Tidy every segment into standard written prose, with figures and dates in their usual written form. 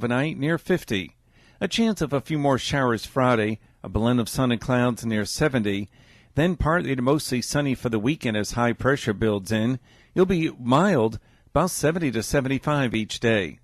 overnight near 50. A chance of a few more showers Friday, a blend of sun and clouds near 70. Then partly to mostly sunny for the weekend as high pressure builds in. It'll be mild, about 70 to 75 each day.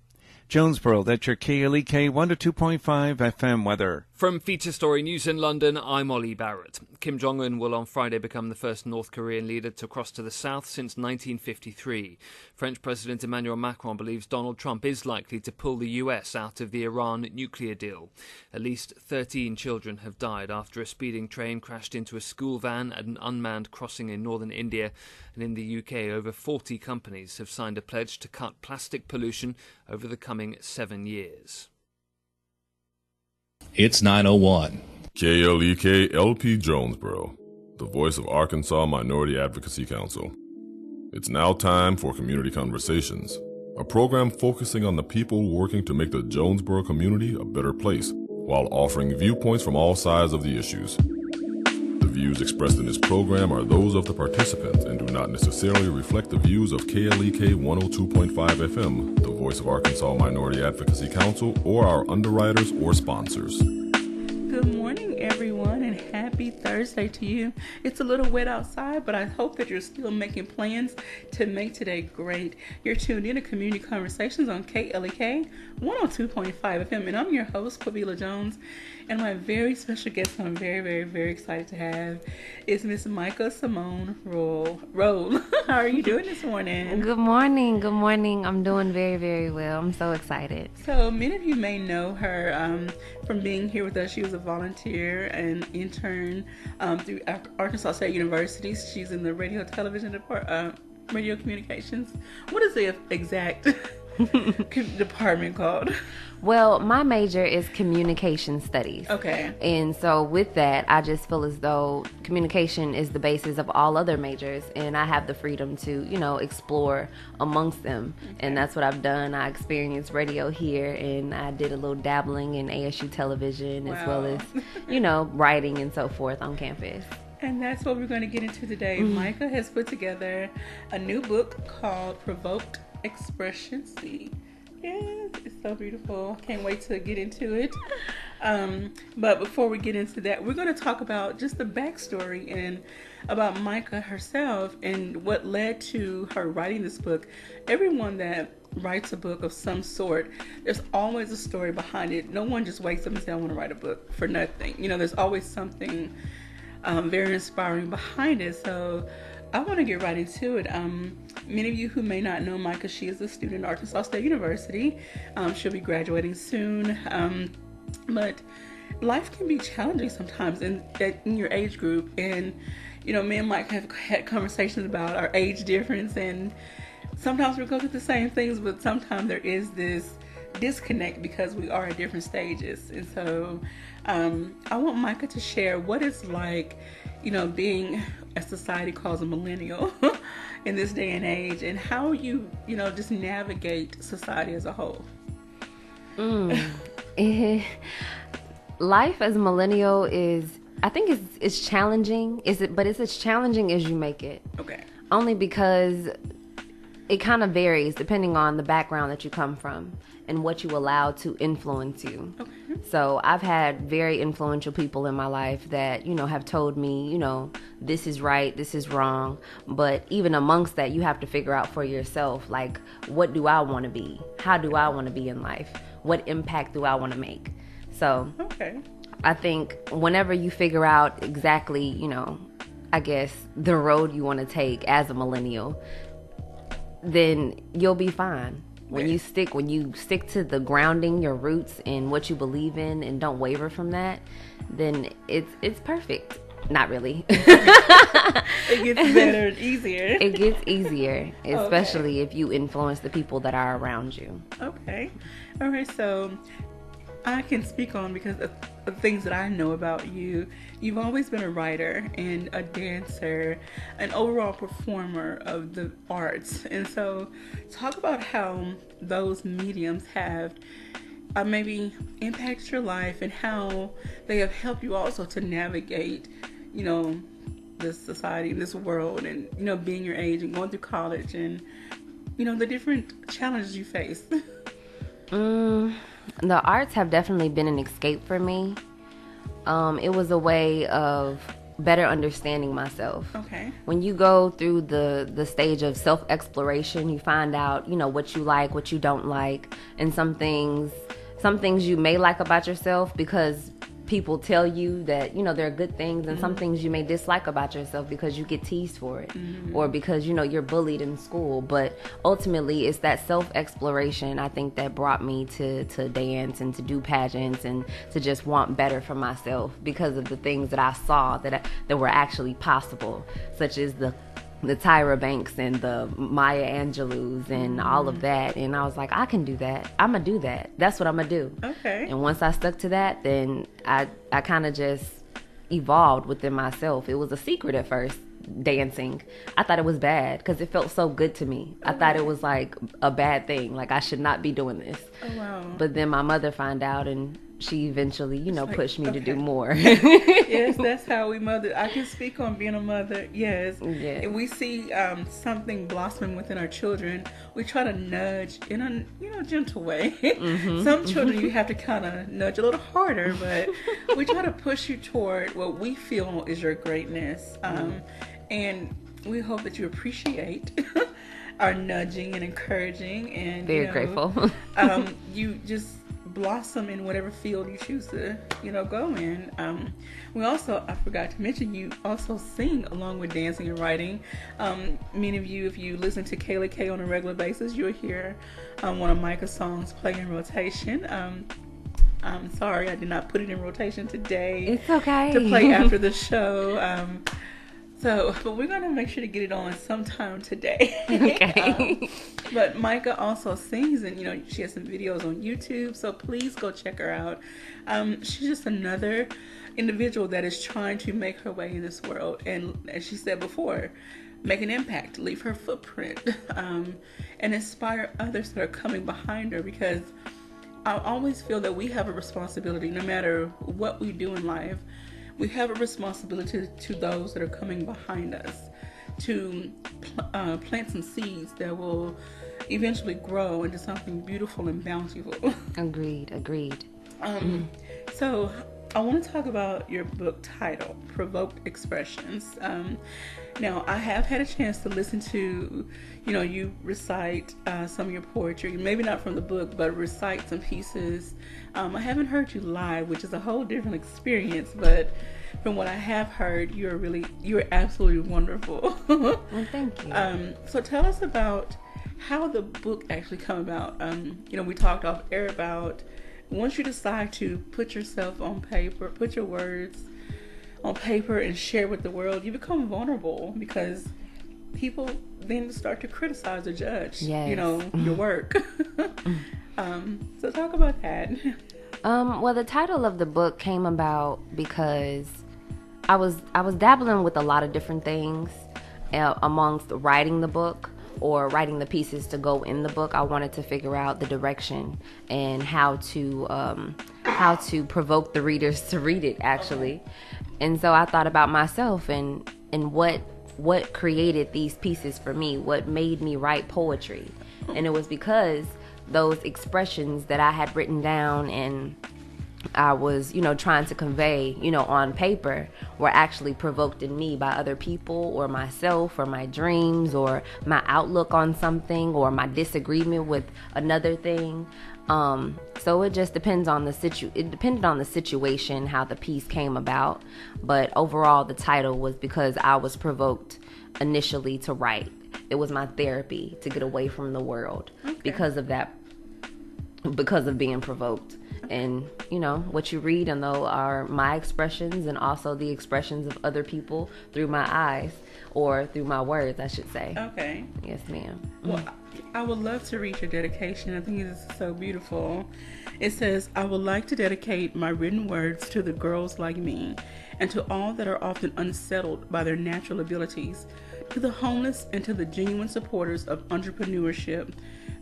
Jonesboro, that's your KLEK 102.5 FM weather. From Feature Story News in London, I'm Ollie Barrett. Kim Jong-un will on Friday become the first North Korean leader to cross to the south since 1953. French President Emmanuel Macron believes Donald Trump is likely to pull the US out of the Iran nuclear deal. At least 13 children have died after a speeding train crashed into a school van at an unmanned crossing in northern India. And in the UK, over 40 companies have signed a pledge to cut plastic pollution over the coming 7 years. It's 9:01. KLEK LP Jonesboro, the voice of Arkansas Minority Advocacy Council. It's now time for Community Conversations, a program focusing on the people working to make the Jonesboro community a better place, while offering viewpoints from all sides of the issues. The views expressed in this program are those of the participants and do not necessarily reflect the views of KLEK 102.5 FM, the voice of Arkansas Minority Advocacy Council, or our underwriters or sponsors. Good morning, everyone, and happy Thursday to you. It's a little wet outside, but I hope that you're still making plans to make today great. You're tuned in to Community Conversations on KLEK 102.5 FM, and I'm your host, Quavila Jones. And my very special guest I'm very, very, very excited to have is Miss Mikka Simone Rolle. How are you doing this morning? Good morning. Good morning. I'm doing very, very well. I'm so excited. So many of you may know her from being here with us. She was a volunteer and intern through Arkansas State University. She's in the radio television department, radio communications. What is the exact department called? Well, my major is communication studies. Okay. And so with that, I just feel as though communication is the basis of all other majors, and I have the freedom to, explore amongst them. Okay. And that's what I've done. I experienced radio here, and I did a little dabbling in ASU television. Wow. As well as, writing and so forth on campus. And that's what we're going to get into today. Mm-hmm. Mikka has put together a new book called Provoked Expressions. Yes, it's so beautiful. Can't wait to get into it. But before we get into that, we're going to talk about just the backstory and about Mikka herself and what led to her writing this book. Everyone that writes a book of some sort, there's always a story behind it. No one just wakes up and says, I want to write a book for nothing. There's always something very inspiring behind it. So I want to get right into it. Many of you who may not know Mikka, she is a student at Arkansas State University. She'll be graduating soon. But life can be challenging sometimes in your age group. And, me and Mike have had conversations about our age difference. And sometimes we go through the same things, but sometimes there is this disconnect because we are at different stages. And so I want Mikka to share what it's like, being as society calls a millennial in this day and age, and how you just navigate society as a whole. Life as a millennial I think it's challenging. But it's as challenging as you make it. Okay. Only because it kind of varies depending on the background that you come from and what you allow to influence you. Okay. So I've had very influential people in my life that, have told me, this is right, this is wrong. But even amongst that, you have to figure out for yourself, like, what do I want to be? How do I want to be in life? What impact do I want to make? So okay. I think whenever you figure out exactly, I guess the road you want to take as a millennial, then you'll be fine. When you stick to the grounding, your roots, and what you believe in, and don't waver from that, then it's perfect. Not really. It gets better and easier. It gets easier, especially if you influence the people that are around you. Okay. All right. So I can speak on, because of the things that I know about you. You've always been a writer and a dancer, an overall performer of the arts. And so talk about how those mediums have maybe impacted your life, and how they have helped you also to navigate, this society, this world, and, being your age and going through college, and, the different challenges you face. The arts have definitely been an escape for me. It was a way of better understanding myself. Okay. When you go through the stage of self-exploration, you find out, what you like, what you don't like, and some things you may like about yourself because people tell you that, there are good things, and some things you may dislike about yourself because you get teased for it, or because, you're bullied in school. But ultimately, it's that self-exploration, I think, that brought me to dance and to do pageants and to just want better for myself because of the things that I saw that were actually possible, such as the Tyra Banks and the Maya Angelou's and all of that. And I was like, I can do that. I'm going to do that. That's what I'm going to do. Okay. And once I stuck to that, then I kind of just evolved within myself. It was a secret at first, dancing. I thought it was bad because it felt so good to me. I thought it was like a bad thing. Like I should not be doing this. Oh, wow. But then my mother found out, and she eventually, pushed me to do more. Yes, that's how we mother. I can speak on being a mother. Yes. Yeah. If we see something blossoming within our children, we try to nudge in a gentle way. Some children you have to kind of nudge a little harder, but we try to push you toward what we feel is your greatness. And we hope that you appreciate our nudging and encouraging, and very grateful. You just blossom in whatever field you choose to go in. We also, I forgot to mention, you also sing along with dancing and writing. Many of you, if you listen to KLEK on a regular basis, you'll hear one of Mikka's songs play in rotation. I'm sorry I did not put it in rotation today. It's okay. To play after the show. But we're going to make sure to get it on sometime today. Okay. But Mikka also sings, and, she has some videos on YouTube, so please go check her out. She's just another individual that is trying to make her way in this world. And as she said before, make an impact, leave her footprint, and inspire others that are coming behind her, because I always feel that we have a responsibility, no matter what we do in life. We have a responsibility to those that are coming behind us to plant some seeds that will eventually grow into something beautiful and bountiful. Agreed. So I want to talk about your book title, Provoked Expressions. Now, I have had a chance to listen to, you recite some of your poetry, maybe not from the book, but recite some pieces. I haven't heard you live, which is a whole different experience, but from what I have heard, you're absolutely wonderful. Well, thank you. So tell us about how the book actually come about. We talked off air about once you decide to put yourself on paper, put your words on paper and share with the world, you become vulnerable because people then start to criticize or judge, your work. So talk about that. Well, the title of the book came about because I was dabbling with a lot of different things amongst writing the book or writing the pieces to go in the book. I wanted to figure out the direction and how to provoke the readers to read it, actually. And so I thought about myself and what created these pieces for me, what made me write poetry. And it was because those expressions that I had written down and I was, trying to convey, on paper were actually provoked in me by other people or myself or my dreams or my outlook on something or my disagreement with another thing. So it just depends on it depended on the situation, how the piece came about. But overall, the title was because I was provoked initially to write. It was my therapy to get away from the world because of being provoked. And, what you read and though are my expressions and also the expressions of other people through my eyes or through my words, I should say. Okay. Yes, ma'am. Well, I would love to read your dedication. I think it is so beautiful. It says, I would like to dedicate my written words to the girls like me and to all that are often unsettled by their natural abilities, to the homeless and to the genuine supporters of entrepreneurship.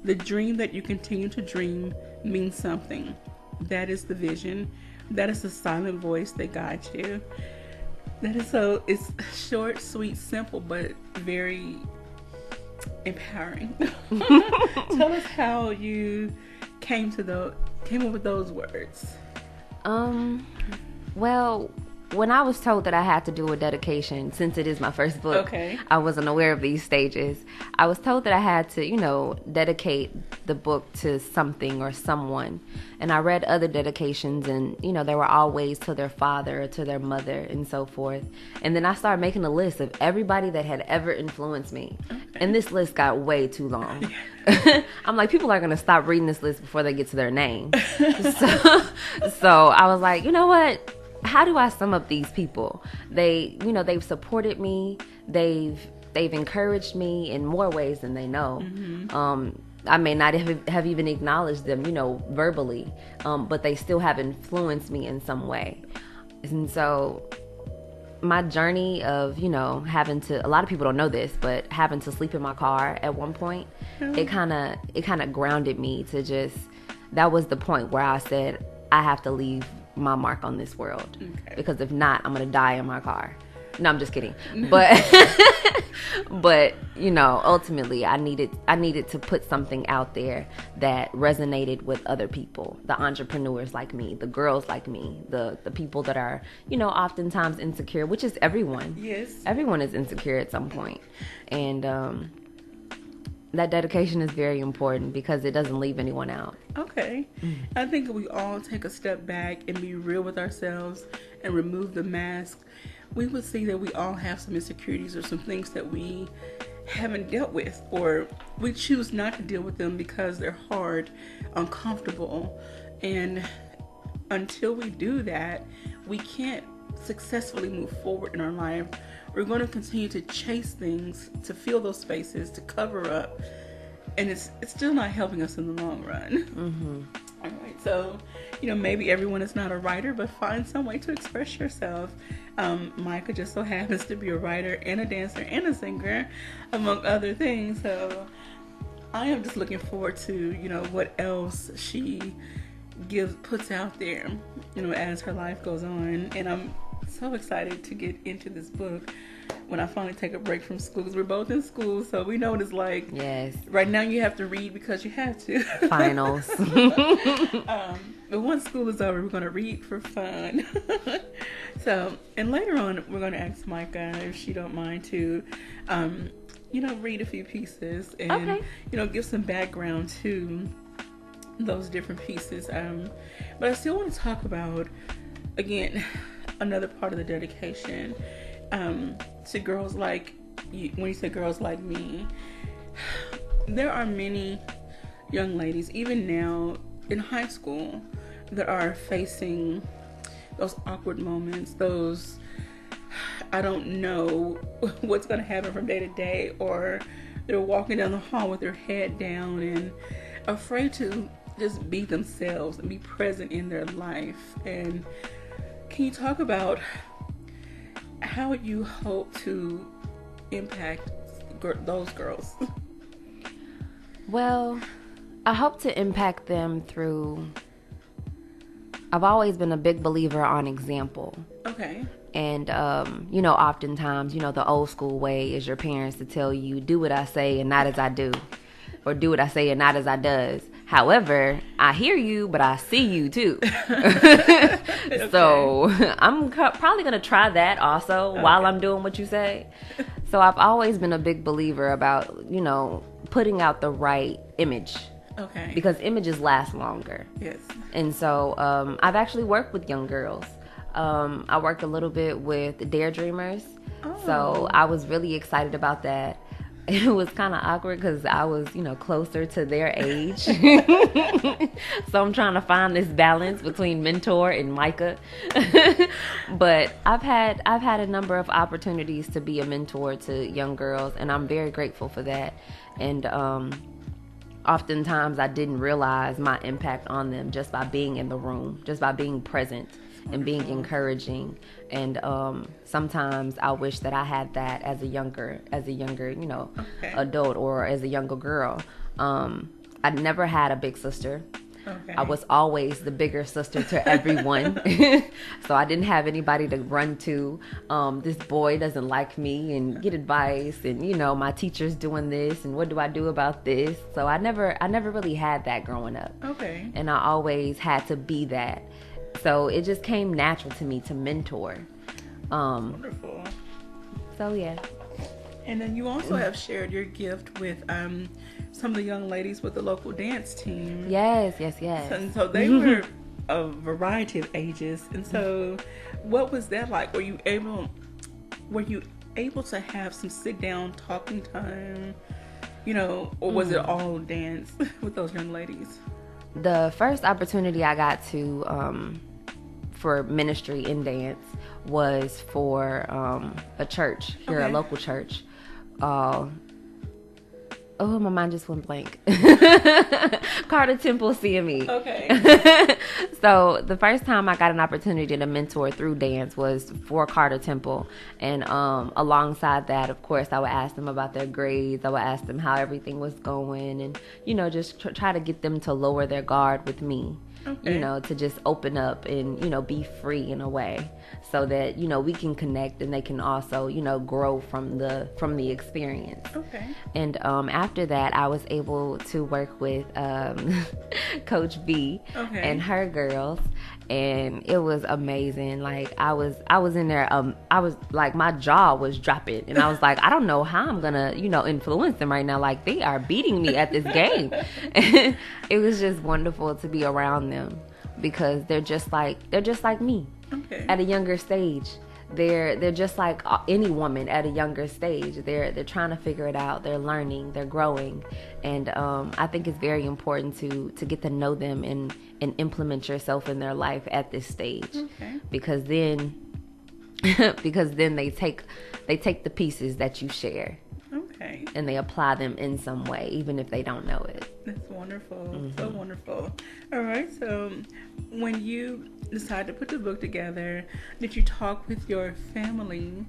The dream that you continue to dream means something. That is the vision. That is the silent voice that guides you. It's short, sweet, simple, but very empowering. Tell us how you came to came up with those words? Well, when I was told that I had to do a dedication, since it is my first book, Okay. I wasn't aware of these stages. I was told that I had to, dedicate the book to something or someone. And I read other dedications, and, they were always to their father or to their mother and so forth. And then I started making a list of everybody that had ever influenced me. Okay. And this list got way too long. I'm like, people are going to stop reading this list before they get to their name. So I was like, you know what? How do I sum up these people? They've supported me. They've encouraged me in more ways than they know. Mm-hmm. I may not have even acknowledged them, verbally, but they still have influenced me in some way. And so my journey of, having to, a lot of people don't know this, but having to sleep in my car at one point, it kind of grounded me to just, that was the point where I said, I have to leave my mark on this world. Okay. Because if not, I'm going to die in my car. No, I'm just kidding. But ultimately I needed to put something out there that resonated with other people, the entrepreneurs like me, the girls like me, the people that are, oftentimes insecure, which is everyone. Yes. Everyone is insecure at some point. And that dedication is very important because it doesn't leave anyone out. Okay. I think if we all take a step back and be real with ourselves and remove the mask, we would see that we all have some insecurities or some things that we haven't dealt with, or we choose not to deal with them because they're hard, uncomfortable. And until we do that, we can't successfully move forward in our life. We're going to continue to chase things, to fill those spaces, to cover up, and it's still not helping us in the long run. Mm-hmm. All right, so maybe everyone is not a writer, but find some way to express yourself. Mikka just so happens to be a writer and a dancer and a singer, among other things. So I am just looking forward to what else she puts out there, as her life goes on, and I'm so excited to get into this book when I finally take a break from school, because we're both in school, so we know what it's like. Yes. Right now you have to read because you have to. Finals. But once school is over, we're going to read for fun. So, and later on, we're going to ask Mikka if she don't mind to, read a few pieces and, okay, give some background to those different pieces. But I still want to talk about, again, another part of the dedication to girls like you. When you say girls like me, there are many young ladies, even now in high school, that are facing those awkward moments, those I don't know what's going to happen from day to day, or they're walking down the hall with their head down and afraid to just be themselves and be present in their life. And can you talk about how you hope to impact those girls? Well, I hope to impact them through, I've always been a big believer on example. Okay. And, oftentimes, the old school way is your parents to tell you, do what I say and not as I do. Or do what I say and not as I does. However, I hear you, but I see you too. Okay. So I'm probably going to try that also while I'm doing what you say. So I've always been a big believer about, putting out the right image. Okay. Because images last longer. Yes. And so I've actually worked with young girls. I worked a little bit with Dare Dreamers. Oh. So I was really excited about that. It was kind of awkward because I was, closer to their age. So I'm trying to find this balance between mentor and Mikka. But I've had a number of opportunities to be a mentor to young girls, and I'm very grateful for that. And oftentimes I didn't realize my impact on them just by being in the room, just by being present and being encouraging. And sometimes I wish that I had that as a younger, adult, or as a younger girl. I never had a big sister. Okay. I was always the bigger sister to everyone. So I didn't have anybody to run to. This boy doesn't like me and get advice, and my teacher's doing this, and what do I do about this? So I never really had that growing up. Okay. And I always had to be that. So it just came natural to me to mentor. Wonderful. So yeah. And then you also have shared your gift with some of the young ladies with the local dance team. Yes. And so they were a variety of ages. And so what was that like? Were you able to have some sit down talking time, or was it all dance with those young ladies? The first opportunity I got to for ministry in dance was for a church here, a local church. My mind just went blank. Carter Temple CME. Okay. So the first time I got an opportunity to mentor through dance was for Carter Temple. And alongside that, of course, I would ask them about their grades. I would ask them how everything was going, and, just try to get them to lower their guard with me. Okay. To just open up and, be free in a way, so that, we can connect and they can also, grow from the experience. Okay. And after that, I was able to work with Coach B and her girls, and it was amazing. Like I was in there, I was like, my jaw was dropping, and I was like, I don't know how I'm gonna, influence them right now. Like, they are beating me at this game. It was just wonderful to be around them, because they're just like me at a younger stage. They're just like any woman at a younger stage. They're trying to figure it out. They're learning. They're growing, and I think it's very important to get to know them and implement yourself in their life at this stage. Okay. Because then they take the pieces that you share. Okay. And they apply them in some way, even if they don't know it. That's wonderful. So wonderful. All right. So when you decided to put the book together, did you talk with your family?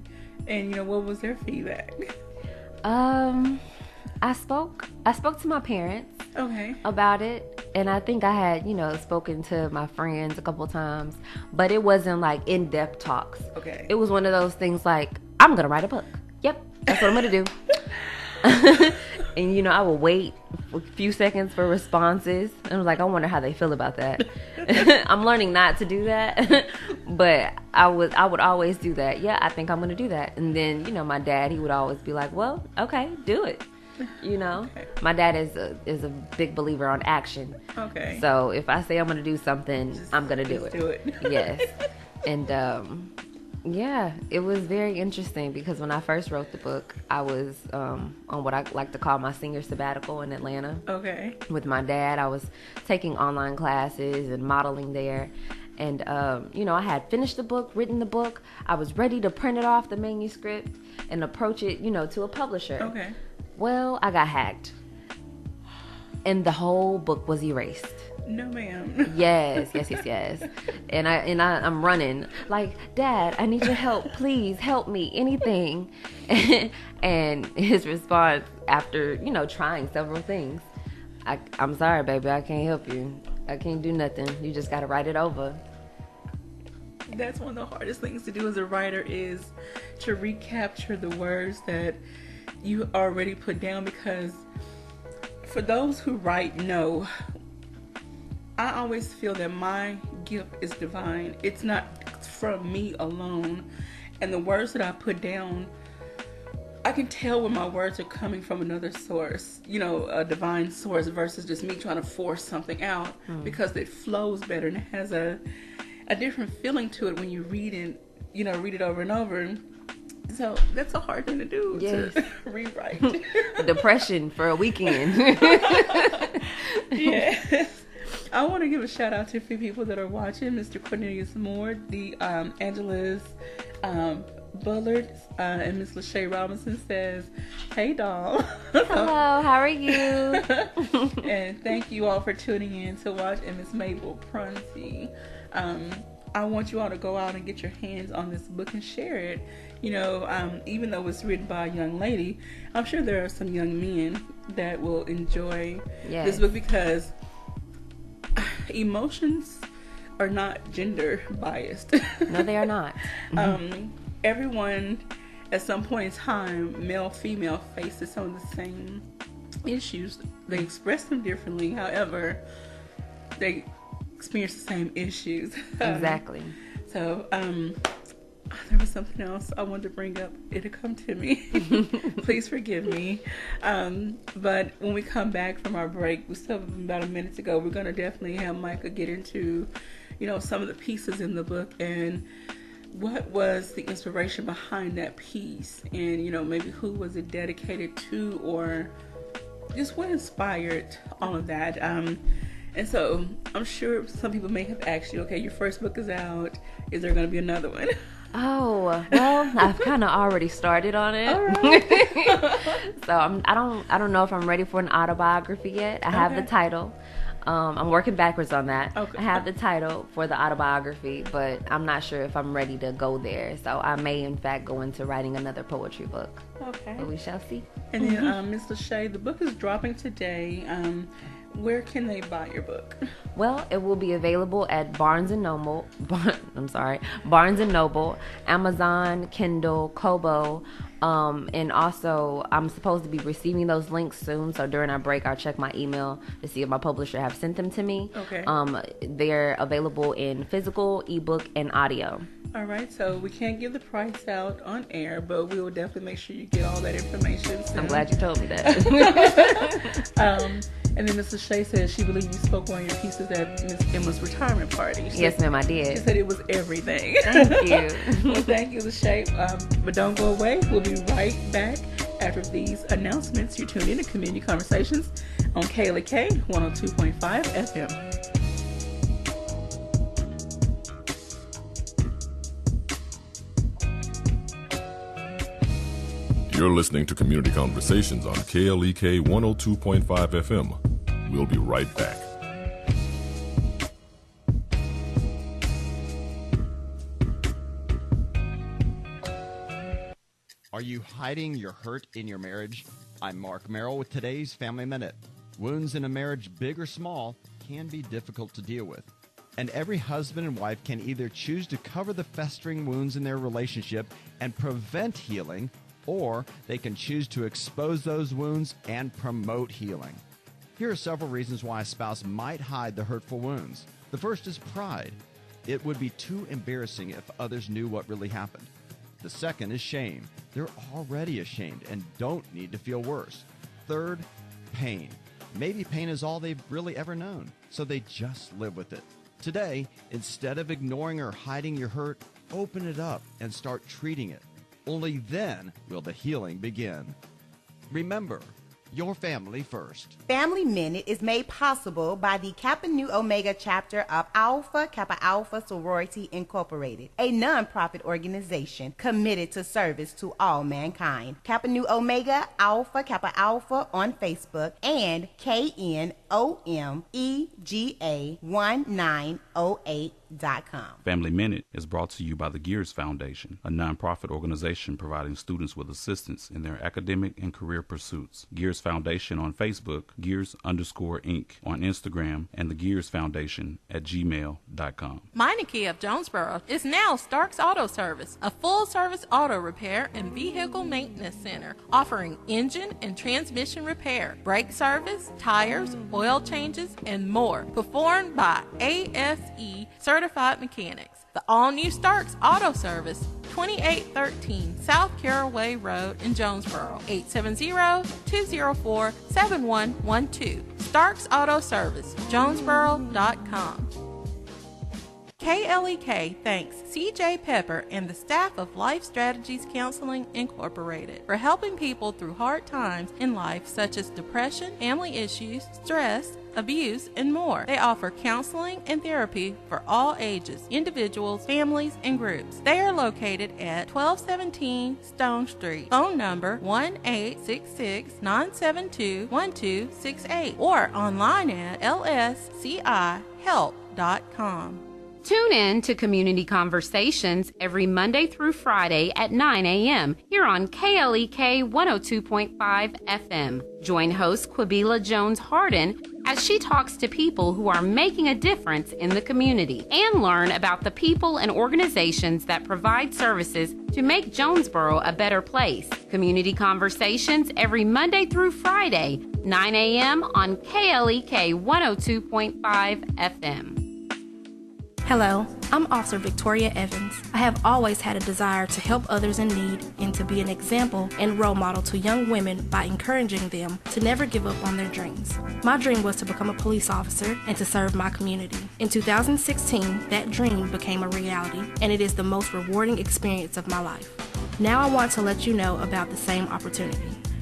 And, what was their feedback? I spoke to my parents about it. And I think I had, spoken to my friends a couple times. But it wasn't like in-depth talks. Okay. It was one of those things like, I'm going to write a book. Yep, that's what I'm going to do. And I would wait a few seconds for responses. And I was like, I wonder how they feel about that. I'm learning not to do that, but I would always do that. Yeah, I think I'm gonna do that. And then my dad, he would always be like, well, okay, do it. Okay. My dad is a big believer on action. Okay. So if I say I'm gonna do something, I'm gonna do it. Do it. Yes. And yeah, it was very interesting, because when I first wrote the book, I was on what I like to call my senior sabbatical in Atlanta. Okay. With my dad. I was taking online classes and modeling there. And, I had finished the book, written the book. I was ready to print it off, the manuscript, and approach it, to a publisher. Okay. Well, I got hacked. And the whole book was erased. No, ma'am. Yes. And I'm running like, Dad, I need your help. Please help me. Anything. And his response, after, trying several things, I'm sorry, baby, I can't help you. I can't do nothing. You just got to write it over. That's one of the hardest things to do as a writer, is to recapture the words that you already put down, because for those who write know, I always feel that my gift is divine. It's not from me alone. And the words that I put down, I can tell when my words are coming from another source, a divine source, versus just me trying to force something out, because it flows better and it has a different feeling to it when you read it over and over. So that's a hard thing to do, to rewrite. Depression for a weekend. Yes. I want to give a shout out to a few people that are watching. Mr. Cornelius Moore, the Angela's Bullard, and Miss Lachey Robinson says, "Hey, doll." Hello, how are you? And thank you all for tuning in to watch. And Miss Mabel Prunty, I want you all to go out and get your hands on this book and share it. Even though it's written by a young lady, I'm sure there are some young men that will enjoy this book, because emotions are not gender biased. No, they are not. Everyone at some point in time, male, female, faces some of the same issues. They express them differently. However, they experience the same issues. Exactly. So, there was something else I wanted to bring up. It'll come to me. Please forgive me. But when we come back from our break, we still have about a minute to go. We're going to definitely have Mikka get into, some of the pieces in the book and what was the inspiration behind that piece, and maybe who was it dedicated to, or just what inspired all of that. And so I'm sure some people may have asked you, okay, your first book is out. Is there going to be another one? Oh, well, I've kind of already started on it. All right. So I don't know if I'm ready for an autobiography yet. I have the title. I'm working backwards on that. Okay. I have the title for the autobiography, but I'm not sure if I'm ready to go there. So I may, in fact, go into writing another poetry book. Okay. But we shall see. And then, Ms. Lachey, the book is dropping today. Where can they buy your book? Well, it will be available at Barnes & Noble, Barnes & Noble, Amazon, Kindle, Kobo, and also I'm supposed to be receiving those links soon, so during our break I'll check my email to see if my publisher have sent them to me. Okay. They're available in physical, ebook, and audio. All right, so we can't give the price out on air, but we will definitely make sure you get all that information soon. I'm glad you told me that. And then Ms. Lachey said she believed you spoke one of your pieces at Miss Emma's retirement party. Yes, ma'am, I did. She said it was everything. Thank you. Well, thank you, Lachey. But don't go away. We'll be right back after these announcements. You're tuned in to Community Conversations on KLEK 102.5 FM. You're listening to Community Conversations on KLEK 102.5 FM. We'll be right back. Are you hiding your hurt in your marriage? I'm Mark Merrill with today's Family Minute. Wounds in a marriage, big or small, can be difficult to deal with. And every husband and wife can either choose to cover the festering wounds in their relationship and prevent healing, or they can choose to expose those wounds and promote healing. Here are several reasons why a spouse might hide the hurtful wounds. The first is pride. It would be too embarrassing if others knew what really happened. The second is shame. They're already ashamed and don't need to feel worse. Third, pain. Maybe pain is all they've really ever known, so they just live with it. Today, instead of ignoring or hiding your hurt, open it up and start treating it. Only then will the healing begin. Remember, your family first. Family Minute is made possible by the Kappa Nu Omega chapter of Alpha Kappa Alpha Sorority Incorporated, a non-profit organization committed to service to all mankind. Kappa Nu Omega Alpha Kappa Alpha on Facebook and KNOMEGA1908.com. Family Minute is brought to you by the Gears Foundation, a nonprofit organization providing students with assistance in their academic and career pursuits. Gears Foundation on Facebook, Gears_Inc. on Instagram, and the Gears Foundation at gmail.com. Meineke of Jonesboro is now Starks Auto Service, a full-service auto repair and vehicle maintenance center, offering engine and transmission repair, brake service, tires, oil changes, and more, performed by ASE certified mechanics. The all-new Starks Auto Service, 2813 South Caraway Road in Jonesboro, 870-204-7112. Starks Auto Service, Jonesboro.com. KLEK thanks CJ Pepper and the staff of Life Strategies Counseling Incorporated for helping people through hard times in life such as depression, family issues, stress, abuse, and more. They offer counseling and therapy for all ages, individuals, families, and groups. They are located at 1217 Stone Street. Phone number 1-866-972-1268 or online at lscihelp.com. Tune in to Community Conversations every Monday through Friday at 9 a.m. here on KLEK 102.5 FM. Join host Quabila Jones-Harden as she talks to people who are making a difference in the community and learn about the people and organizations that provide services to make Jonesboro a better place. Community Conversations every Monday through Friday, 9 a.m. on KLEK 102.5 FM. Hello, I'm Officer Victoria Evans. I have always had a desire to help others in need and to be an example and role model to young women by encouraging them to never give up on their dreams. My dream was to become a police officer and to serve my community. In 2016, that dream became a reality, and it is the most rewarding experience of my life. Now I want to let you know about the same opportunity.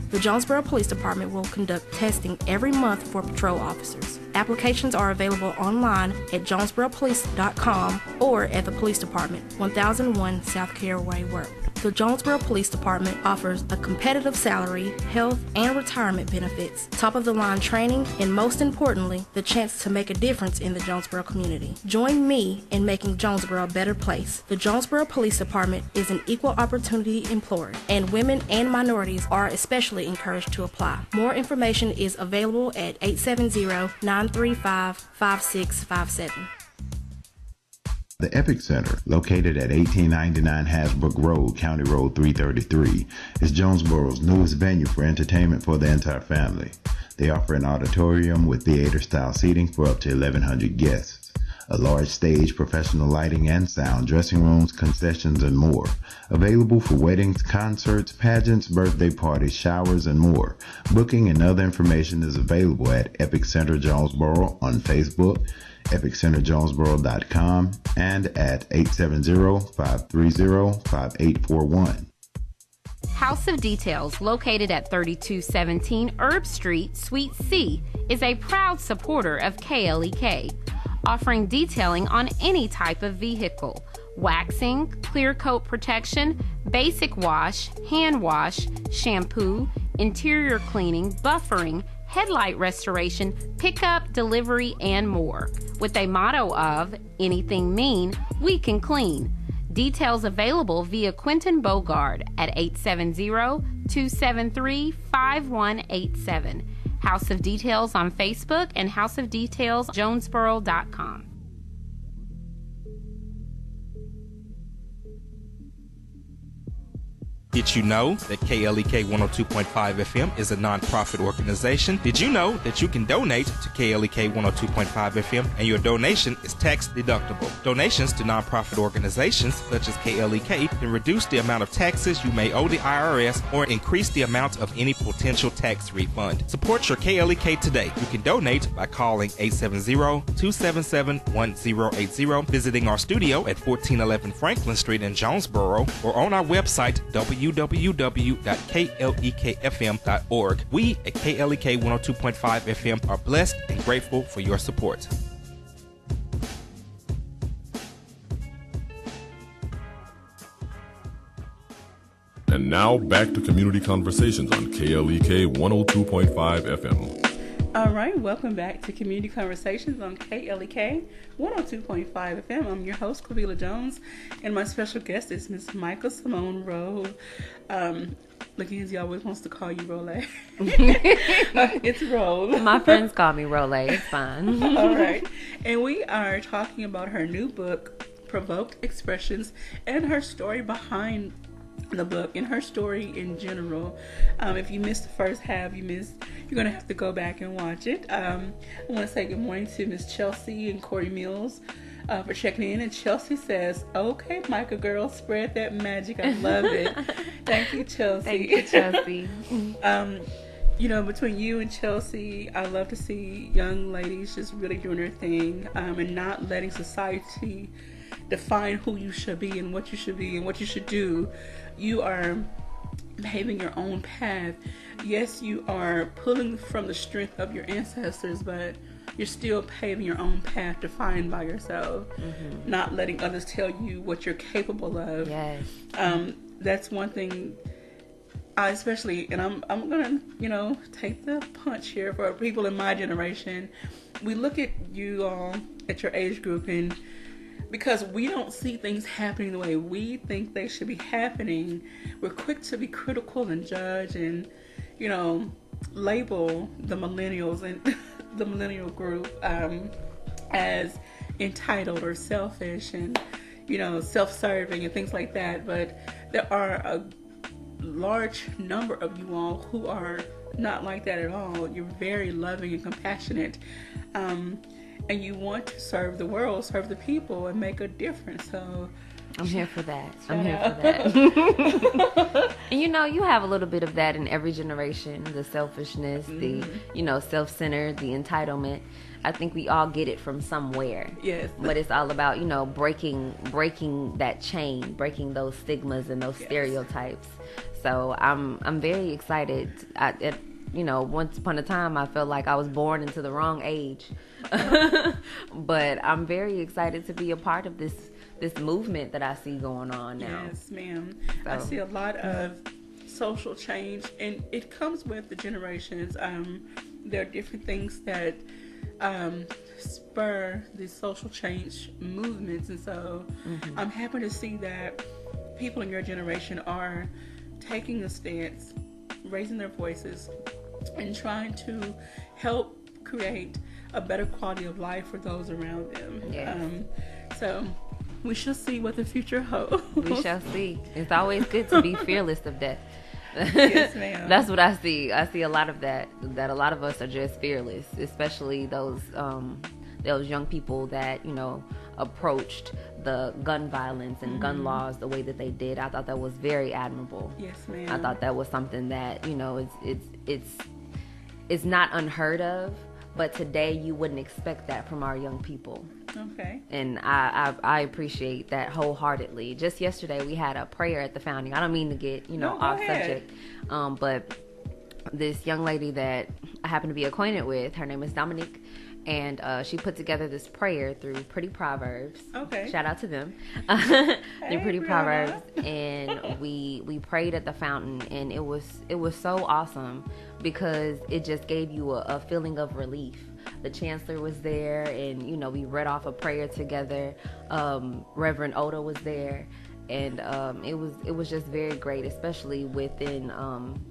The Jonesboro Police Department will conduct testing every month for patrol officers. Applications are available online at jonesboropolice.com or at the Police Department, 1001 South Caraway Road. The Jonesboro Police Department offers a competitive salary, health, and retirement benefits, top-of-the-line training, and most importantly, the chance to make a difference in the Jonesboro community. Join me in making Jonesboro a better place. The Jonesboro Police Department is an equal opportunity employer, and women and minorities are especially encouraged to apply. More information is available at 870-935-5657. The Epic Center, located at 1899 Hasbrook Road, County Road 333, is Jonesboro's newest venue for entertainment for the entire family. They offer an auditorium with theater-style seating for up to 1,100 guests, a large stage, professional lighting and sound, dressing rooms, concessions, and more. Available for weddings, concerts, pageants, birthday parties, showers, and more. Booking and other information is available at Epic Center Jonesboro on Facebook, epiccenterjonesboro.com, and at 870-530-5841. House of Details, located at 3217 Herb Street, Suite C, is a proud supporter of KLEK, offering detailing on any type of vehicle: waxing, clear coat protection, basic wash, hand wash, shampoo, interior cleaning, buffering, headlight restoration, pickup, delivery, and more. With a motto of, anything mean, we can clean. Details available via Quentin Bogard at 870-273-5187. House of Details on Facebook and houseofdetailsjonesboro.com. Did you know that KLEK 102.5 FM is a non-profit organization? Did you know that you can donate to KLEK 102.5 FM and your donation is tax deductible? Donations to non-profit organizations such as KLEK can reduce the amount of taxes you may owe the IRS or increase the amount of any potential tax refund. Support your KLEK today. You can donate by calling 870-277-1080, visiting our studio at 1411 Franklin Street in Jonesboro, or on our website www.klekfm.org. We at KLEK 102.5 FM are blessed and grateful for your support. And now back to Community Conversations on KLEK 102.5 FM. All right, welcome back to Community Conversations on KLEK 102.5 FM. I'm your host, Quavila Jones, and my special guest is Miss Mikka Simone Rolle. Mackenzie always wants to call you Rolle. It's Rolle. My friends call me Rolle. It's fine. All right, and we are talking about her new book, Provoked Expressions, and her story behind the book and her story in general. If you missed the first half, you're gonna have to go back and watch it. I want to say good morning to Miss Chelsea and Corey Mills for checking in, and Chelsea says, okay, Micah girl, spread that magic. I love it. Thank you, Chelsea. Thank you, Chelsea. You know, between you and Chelsea, I love to see young ladies just really doing their thing, and not letting society define who you should be and what you should be and what you should do. You are paving your own path. Yes, you are pulling from the strength of your ancestors, but you're still paving your own path defined by yourself. Mm-hmm. Not letting others tell you what you're capable of. Yes. That's one thing I especially, and I'm gonna, take the punch here for people in my generation. We look at you all at your age group, and because we don't see things happening the way we think they should be happening, we're quick to be critical and judge and, label the millennials and the millennial group as entitled or selfish and, self-serving and things like that. But there are a large number of you all who are not like that at all. You're very loving and compassionate. And you want to serve the world, serve the people, and make a difference. So I'm here for that. I'm here for that. And you have a little bit of that in every generation, the selfishness, the, self-centered, the entitlement. I think we all get it from somewhere. Yes. But it's all about, breaking that chain, breaking those stigmas and those stereotypes. So I'm very excited. Once upon a time, I felt like I was born into the wrong age. But I'm very excited to be a part of this movement that I see going on now. Yes, ma'am. So. I see a lot of social change, and it comes with the generations. There are different things that spur these social change movements, and so I'm happy to see that people in your generation are taking a stance, raising their voices, and trying to help create a better quality of life for those around them. Yes. So we shall see what the future holds. We shall see. It's always good to be fearless of death. Yes, ma'am. That's what I see. I see a lot of that a lot of us are just fearless, especially those young people that, approached the gun violence and gun laws the way that they did. I thought that was very admirable. Yes, ma'am. I thought that was something that, it's not unheard of, but today you wouldn't expect that from our young people. Okay. And I appreciate that wholeheartedly. Just yesterday we had a prayer at the founding. I don't mean to get, off subject. But this young lady that I happen to be acquainted with, her name is Dominique, and she put together this prayer through Pretty Proverbs. Okay. Shout out to them. Through Pretty Proverbs. And we prayed at the fountain, and it was so awesome because it just gave you a feeling of relief. The chancellor was there, and we read off a prayer together. Reverend Oda was there, and it was just very great, especially within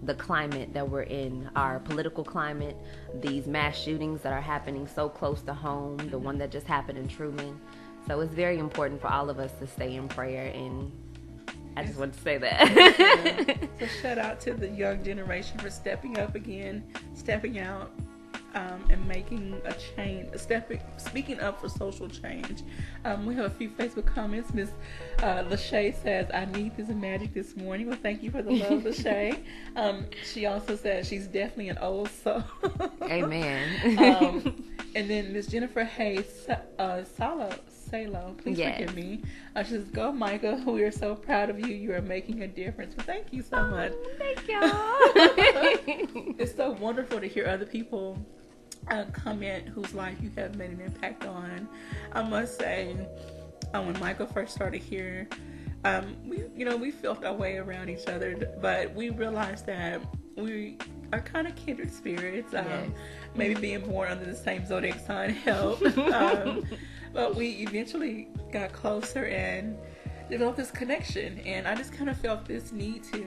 the climate that we're in, our political climate, these mass shootings that are happening so close to home, the one that just happened in Truman. So it's very important for all of us to stay in prayer, and I just wanted to say that. So shout out to the young generation for stepping up again, stepping out, and making a change, speaking up for social change. We have a few Facebook comments. Miss Lachey says, I need this magic this morning. Well, thank you for the love, Lachey. She also says she's definitely an old soul. Amen. And then Miss Jennifer Hayes, Salo, please forgive me. She says, go Micah, we are so proud of you. You are making a difference. Well, thank you so much. Thank y'all. It's so wonderful to hear other people comment whose life you have made an impact on. I must say, when Michael first started here, we felt our way around each other, but we realized that we are kind of kindred spirits. Yes. Maybe being born under the same zodiac sign helped. But we eventually got closer and developed this connection, and I just kind of felt this need to,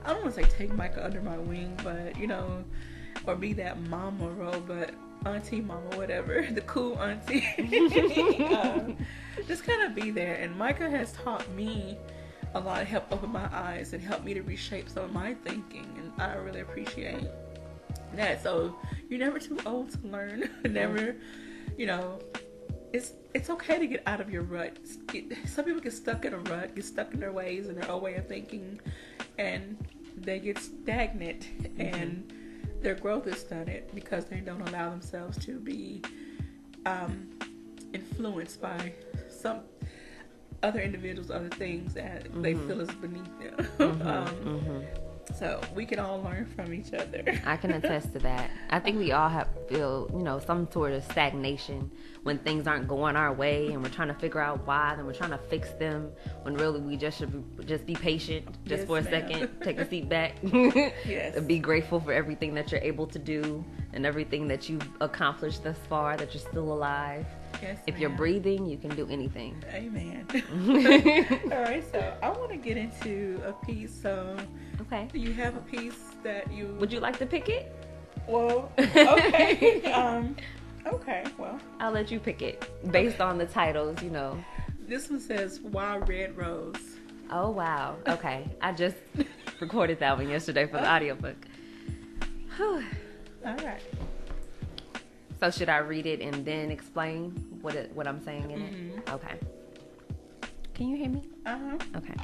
I don't want to say take Micah under my wing, but or be that mama role, but auntie, mama, whatever, the cool auntie. Just kind of be there. And Micah has taught me a lot, of help open my eyes and help me to reshape some of my thinking, and I really appreciate that. So you're never too old to learn. Never, it's okay to get out of your rut. Some people get stuck in a rut, get stuck in their ways and their old way of thinking, and they get stagnant, and their growth is stunted because they don't allow themselves to be influenced by some other individuals, other things that they feel is beneath them. So we can all learn from each other. I can attest to that. I think we all feel, some sort of stagnation when things aren't going our way, and we're trying to figure out why, then we're trying to fix them, when really we just should just be patient, just for a second, take a seat back, and be grateful for everything that you're able to do and everything that you've accomplished thus far, that you're still alive. Yes, if you're breathing, you can do anything. Amen. All right, so I want to get into a piece. So, okay, do you have a piece that you would you like to pick it? Well, okay. Okay, well. I'll let you pick it based on the titles, you know. This one says, Why Red Rose? Oh, wow. Okay. I just recorded that one yesterday for the audiobook. Whew. All right. So should I read it and then explain what I'm saying in it? Okay. Can you hear me? Uh-huh. Okay.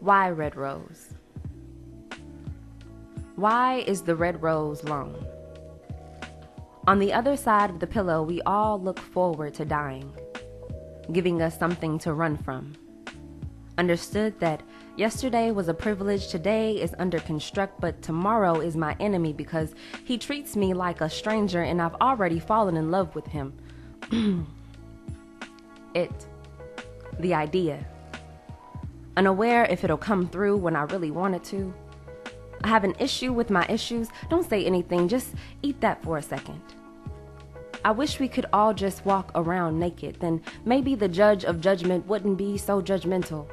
Why red rose? Why is the red rose long? On the other side of the pillow, we all look forward to dying, giving us something to run from. Understood that yesterday was a privilege, today is under construct, but tomorrow is my enemy because he treats me like a stranger and I've already fallen in love with him. The idea. Unaware if it'll come through when I really want it to. I have an issue with my issues. Don't say anything, just eat that for a second. I wish we could all just walk around naked, then maybe the judge of judgment wouldn't be so judgmental.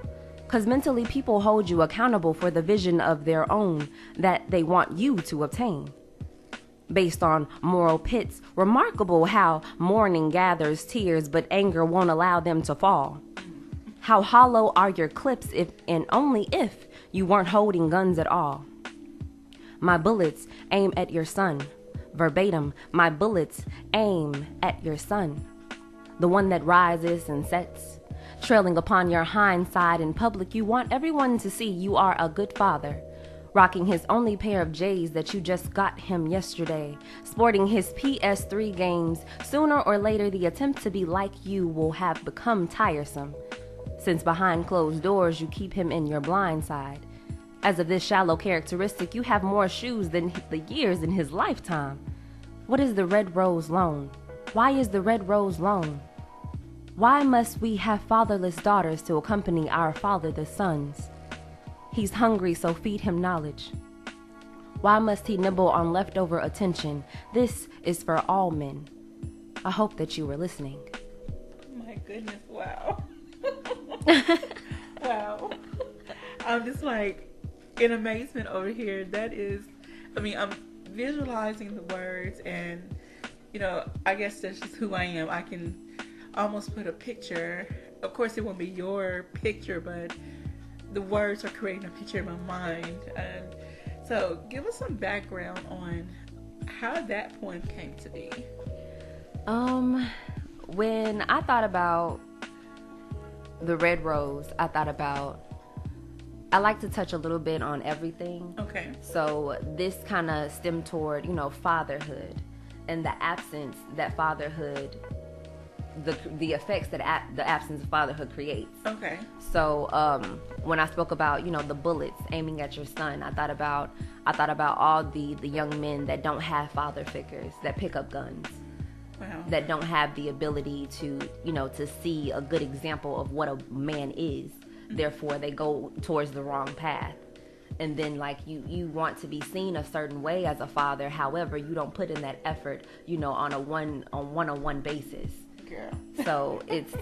'Cause mentally people hold you accountable for the vision of their own that they want you to obtain. Based on moral pits, remarkable how mourning gathers tears but anger won't allow them to fall. How hollow are your clips if and only if you weren't holding guns at all. My bullets aim at your son. Verbatim, my bullets aim at your son. The one that rises and sets. Trailing upon your hindside in public, you want everyone to see you are a good father. Rocking his only pair of J's that you just got him yesterday. Sporting his PS3 games. Sooner or later, the attempt to be like you will have become tiresome. Since behind closed doors, you keep him in your blind side. As of this shallow characteristic, you have more shoes than the years in his lifetime. What is the red rose loan? Why is the red rose loan? Why must we have fatherless daughters to accompany our fatherless sons? He's hungry, so feed him knowledge. Why must he nibble on leftover attention? This is for all men. I hope that you were listening. My goodness, wow. Wow. I'm just like in amazement over here. That is, I mean, I'm visualizing the words and, you know, I guess that's just who I am. I can almost put a picture. Of course, it won't be your picture, but the words are creating a picture in my mind. And so give us some background on how that poem came to be. When I thought about the red rose, I like to touch a little bit on everything. Okay. So this kind of stemmed toward, you know, fatherhood and the absence that fatherhood, the effects that the absence of fatherhood creates. Okay. So when I spoke about, you know, the bullets aiming at your son, I thought about all the young men that don't have father figures, that pick up guns. Wow. That don't have the ability to, you know, to see a good example of what a man is. Therefore, they go towards the wrong path. And then, like, you want to be seen a certain way as a father. However, you don't put in that effort, you know, on a one-on-one basis. Girl. So it's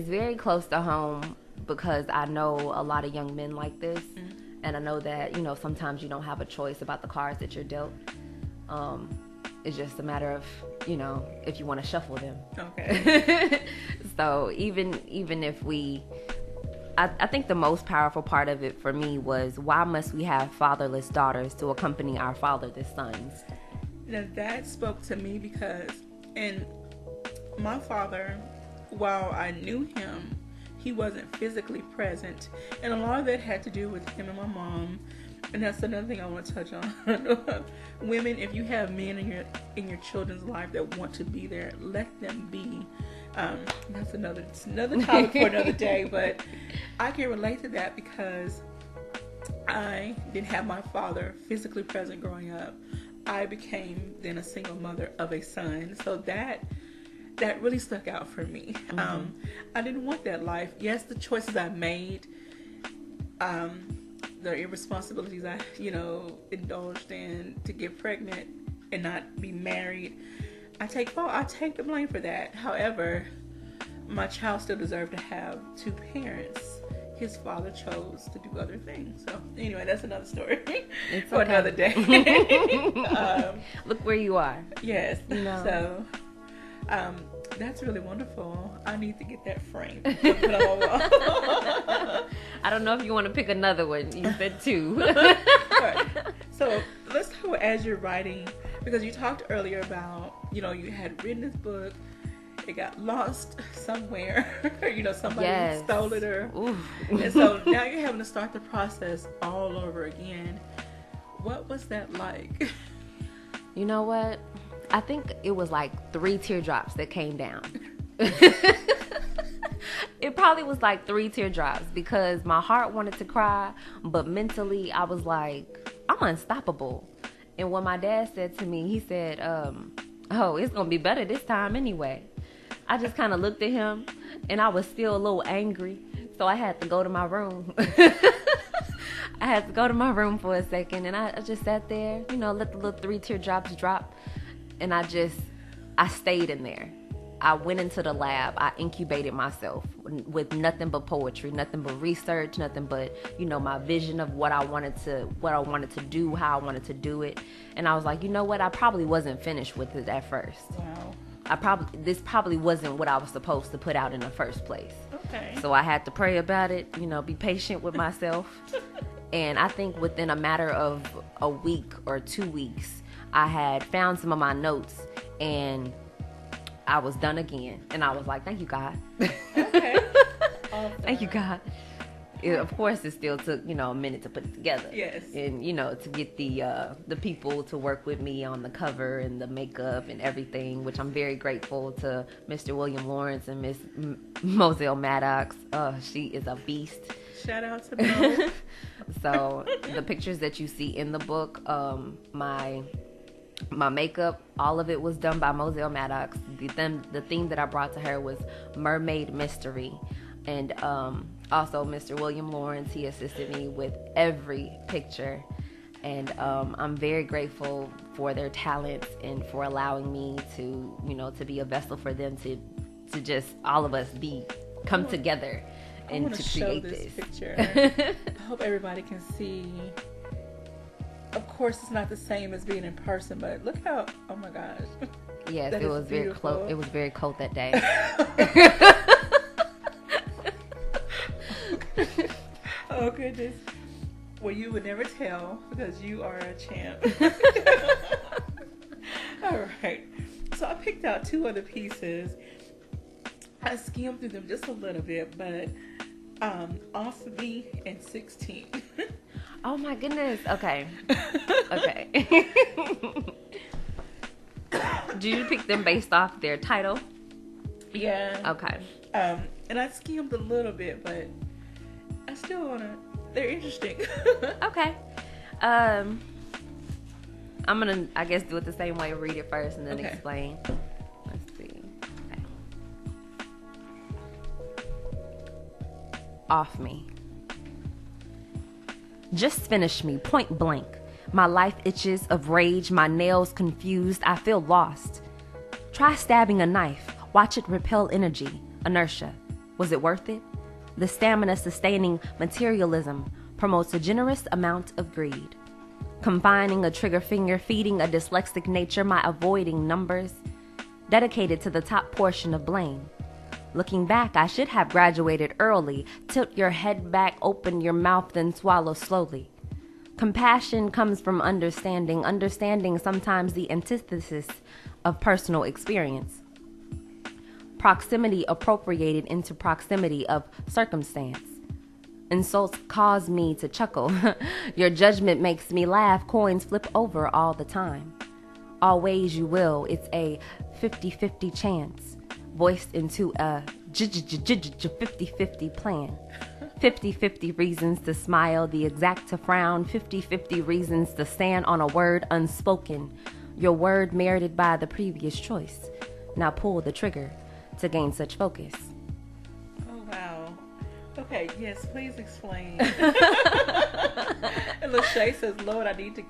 very close to home because I know a lot of young men like this. And I know that, you know, sometimes you don't have a choice about the cards that you're dealt. It's just a matter of, you know, if you want to shuffle them. Okay. So even if I think the most powerful part of it for me was, why must we have fatherless daughters to accompany our fatherless sons? Now that spoke to me because, and my father, while I knew him, he wasn't physically present. And a lot of that had to do with him and my mom. And that's another thing I want to touch on. Women, if you have men in your children's life that want to be there, let them be. That's another topic for another day. But I can relate to that because I didn't have my father physically present growing up. I became then a single mother of a son. So that really stuck out for me. I didn't want that life. Yes, the choices I made, the irresponsibilities I, you know, indulged in to get pregnant and not be married, I take the blame for that. However, my child still deserved to have two parents. his father chose to do other things. So anyway, that's another story It's for okay. another day. Look where you are. Yes. No. So that's really wonderful. I need to get that framed. To put on my wall. I don't know if you want to pick another one. You said 2. Right. So let's talk about as you're writing, because you talked earlier about, you had written this book, it got lost somewhere, somebody Yes. stole it, or Oof. and so now you're having to start the process all over again. What was that like? You know what? I think it was like 3 teardrops that came down. It probably was like 3 teardrops because my heart wanted to cry, but mentally I was like, I'm unstoppable. And what my dad said to me, he said, oh, it's going to be better this time anyway. I just kind of looked at him and I was still a little angry. So I had to go to my room. I had to go to my room for a second, and I just sat there, let the little 3 teardrops drop. And I stayed in there. I went into the lab. I incubated myself with nothing but poetry, nothing but research, nothing but, my vision of what I wanted to do, how I wanted to do it. And I was like, you know what? I probably wasn't finished with it at first. Wow. This probably wasn't what I was supposed to put out in the first place. Okay. So I had to pray about it, be patient with myself. And I think within a matter of a week or 2 weeks, I had found some of my notes and I was done again. And I was like, thank you, God. Okay. Thank you, God. Of course, it still took, a minute to put it together. Yes. And, to get the people to work with me on the cover and the makeup and everything, which I'm very grateful to Mr. William Lawrence and Miss Moselle Maddox. She is a beast. Shout out to Mo. So the pictures that you see in the book, my makeup, all of it was done by Moselle Maddox. The theme that I brought to her was Mermaid Mystery. And also Mr. William Lawrence, he assisted me with every picture. And I'm very grateful for their talents and for allowing me to, to be a vessel for them to just all of us come together and to create this picture. I hope everybody can see. Of course, it's not the same as being in person, but look how, oh my gosh. Yes, it was very close. It was very cold that day. Oh goodness. Well, you would never tell because you are a champ. All right. So I picked out 2 other pieces. I skimmed through them just a little bit, but Off Me and 16. Oh my goodness. Okay. Okay. Did you pick them based off their title? Yeah. Okay. And I skimmed a little bit, but I still wanna. They're interesting. Okay. I'm gonna, I guess, do it the same way. Read it first and then explain. Let's see. Okay. Off Me. Just finish me, point blank. My life itches of rage, my nails confused, I feel lost. Try stabbing a knife, watch it repel energy, inertia. Was it worth it? The stamina-sustaining materialism promotes a generous amount of greed. Confining a trigger finger, feeding a dyslexic nature, my avoiding numbers. Dedicated to the top portion of blame. Looking back, I should have graduated early. Tilt your head back, open your mouth, then swallow slowly. Compassion comes from understanding. Understanding sometimes the antithesis of personal experience. Proximity appropriated into proximity of circumstance. Insults cause me to chuckle. Your judgment makes me laugh. Coins flip over all the time. Always you will. It's a 50-50 chance. Voiced into a 50-50 plan. 50-50 reasons to smile, the exact to frown. 50-50 reasons to stand on a word unspoken. Your word merited by the previous choice. Now pull the trigger to gain such focus. Oh, wow. Okay, yes, please explain. And Lachey says, Lord, I need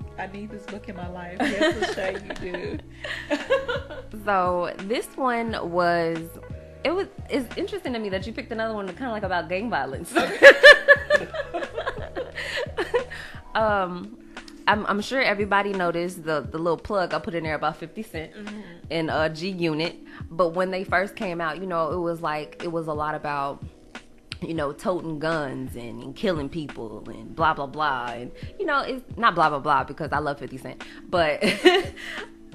this book in my life. Yes, Lachey, you do. So this one was It's interesting to me that you picked another one kind of like about gang violence. I'm sure everybody noticed the little plug I put in there about 50 Cent in G Unit. But when they first came out, it was a lot about, toting guns and killing people and blah, blah, blah. And, it's not blah, blah, blah because I love 50 Cent. But,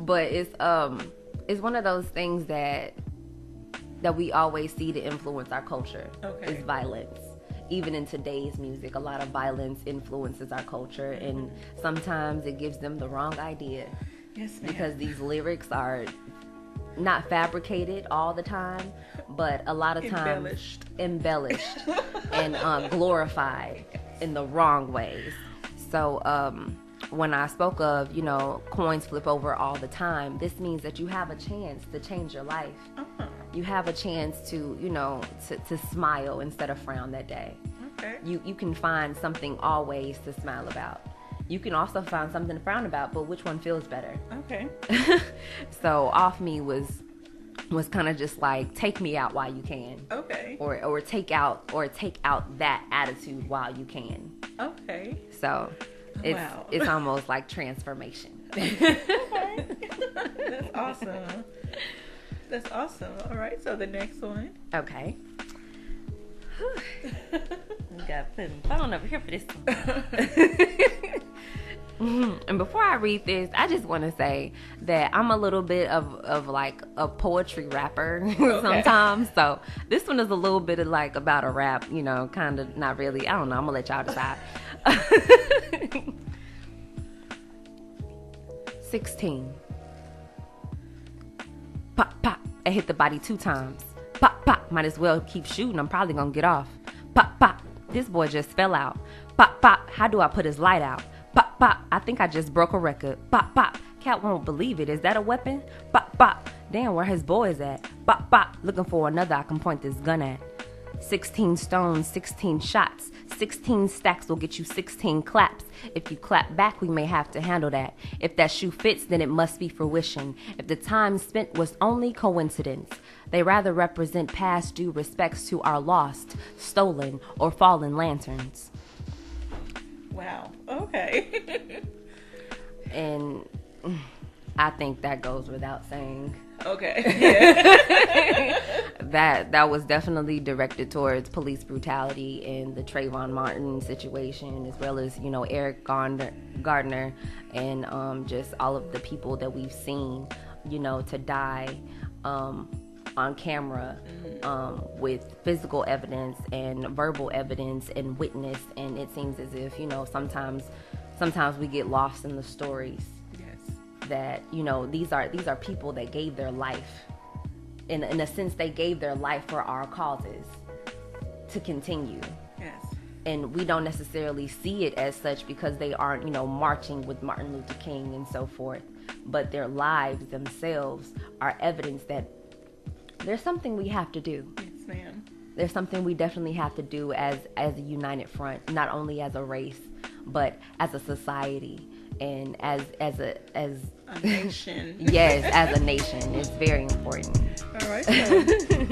but it's one of those things that we always see to influence our culture is violence. Even in today's music, a lot of violence influences our culture, and sometimes it gives them the wrong idea. Yes, ma'am. Because these lyrics are not fabricated all the time, but a lot of times embellished and glorified in the wrong ways. So when I spoke of, coins flip over all the time, this means that you have a chance to change your life. You have a chance to, to smile instead of frown that day. Okay. You can find something always to smile about. You can also find something to frown about, but which one feels better? Okay. So Off Me was kind of just like, take me out while you can. Okay. Or take out that attitude while you can. Okay. So it's almost like transformation. Okay. That's awesome. That's awesome. All right, so the next one. Okay. We got to put the phone over here for this one. And before I read this, I just want to say that I'm a little bit of like a poetry rapper sometimes. So this one is a little bit of like about a rap, kind of not really. I don't know. I'm going to let y'all decide. 16. Pop, pop, I hit the body 2 times. Pop, pop, might as well keep shooting. I'm probably gonna get off. Pop, pop, this boy just fell out. Pop, pop, how do I put his light out? Pop, pop, I think I just broke a record. Pop, pop, cat won't believe it. Is that a weapon? Pop, pop, damn, where his boys at? Pop, pop, looking for another I can point this gun at. 16 stones, 16 shots. 16 stacks will get you 16 claps. If you clap back, we may have to handle that. If that shoe fits, then it must be fruition. If the time spent was only coincidence, they rather represent past due respects to our lost, stolen, or fallen lanterns. Wow. Okay. And I think that goes without saying. Okay. Yeah. that was definitely directed towards police brutality and the Trayvon Martin situation, as well as Eric Gardner and just all of the people that we've seen to die on camera with physical evidence and verbal evidence and witness. And it seems as if sometimes we get lost in the stories. That these are people that gave their life, in a sense they gave their life for our causes to continue. Yes. And we don't necessarily see it as such because they aren't marching with Martin Luther King and so forth, but their lives themselves are evidence that there's something we have to do. Yes, ma'am. There's something we definitely have to do as a united front, not only as a race but as a society. And as a nation. Yes, as a nation. It's very important. All right. So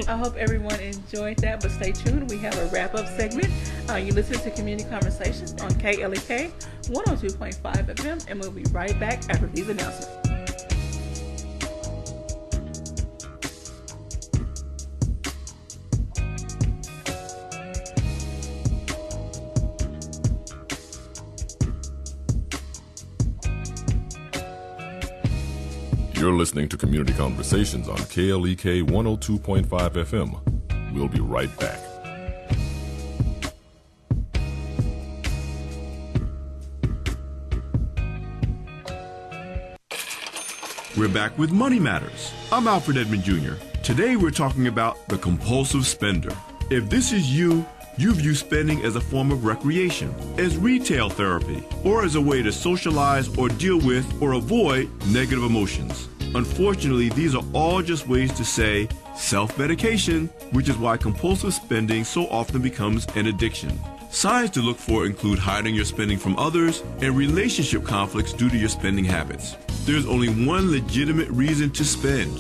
I hope everyone enjoyed that, but stay tuned. We have a wrap-up segment. You listen to Community Conversations on KLEK 102.5 FM, and we'll be right back after these announcements. You're listening to Community Conversations on KLEK 102.5 FM. We'll be right back. We're back with Money Matters. I'm Alfred Edmond Jr. Today we're talking about the compulsive spender. If this is you view spending as a form of recreation, as retail therapy, or as a way to socialize or deal with or avoid negative emotions. Unfortunately, these are all just ways to say self-medication, which is why compulsive spending so often becomes an addiction. Signs to look for include hiding your spending from others and relationship conflicts due to your spending habits. There's only one legitimate reason to spend.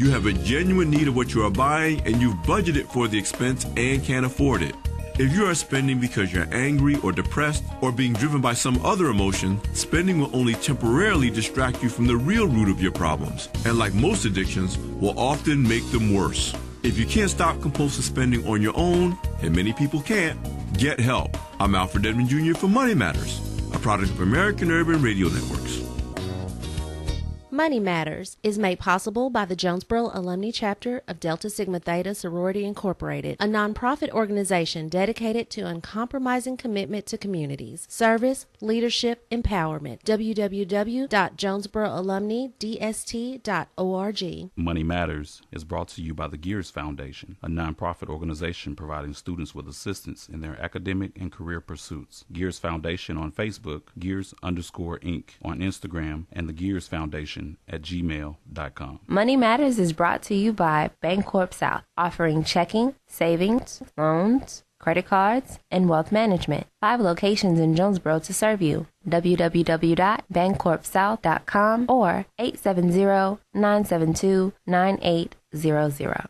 You have a genuine need of what you are buying, and you've budgeted for the expense and can't afford it. If you are spending because you're angry or depressed or being driven by some other emotion, spending will only temporarily distract you from the real root of your problems, and like most addictions, will often make them worse. If you can't stop compulsive spending on your own, and many people can't, get help. I'm Alfred Edmond Jr. for Money Matters, a product of American Urban Radio Networks. Money Matters is made possible by the Jonesboro Alumni Chapter of Delta Sigma Theta Sorority Incorporated, a nonprofit organization dedicated to uncompromising commitment to communities, service, leadership, empowerment. www.jonesboroalumnidst.org. Money Matters is brought to you by the Gears Foundation, a nonprofit organization providing students with assistance in their academic and career pursuits. Gears Foundation on Facebook, Gears_Inc. on Instagram, and the Gears Foundation at gmail.com. Money Matters is brought to you by Bancorp South, offering checking, savings, loans, credit cards, and wealth management. 5 locations in Jonesboro to serve you. www.bancorpsouth.com or 870-972-9800.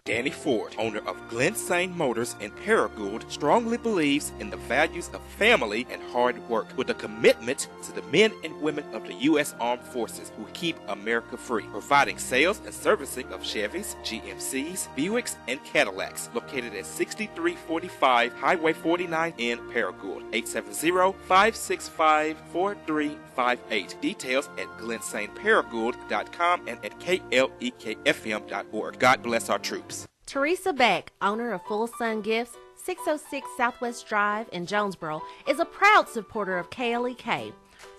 Danny Ford, owner of Glen Saint Motors in Paragould, strongly believes in the values of family and hard work, with a commitment to the men and women of the U.S. Armed Forces who keep America free, providing sales and servicing of Chevys, GMCs, Buicks, and Cadillacs, located at 6345 Highway 49 in Paragould. 870-565-4358. Details at glensaintparagould.com and at KLEKFM.org. God bless our troops. Teresa Beck, owner of Full Sun Gifts, 606 Southwest Drive in Jonesboro, is a proud supporter of KLEK.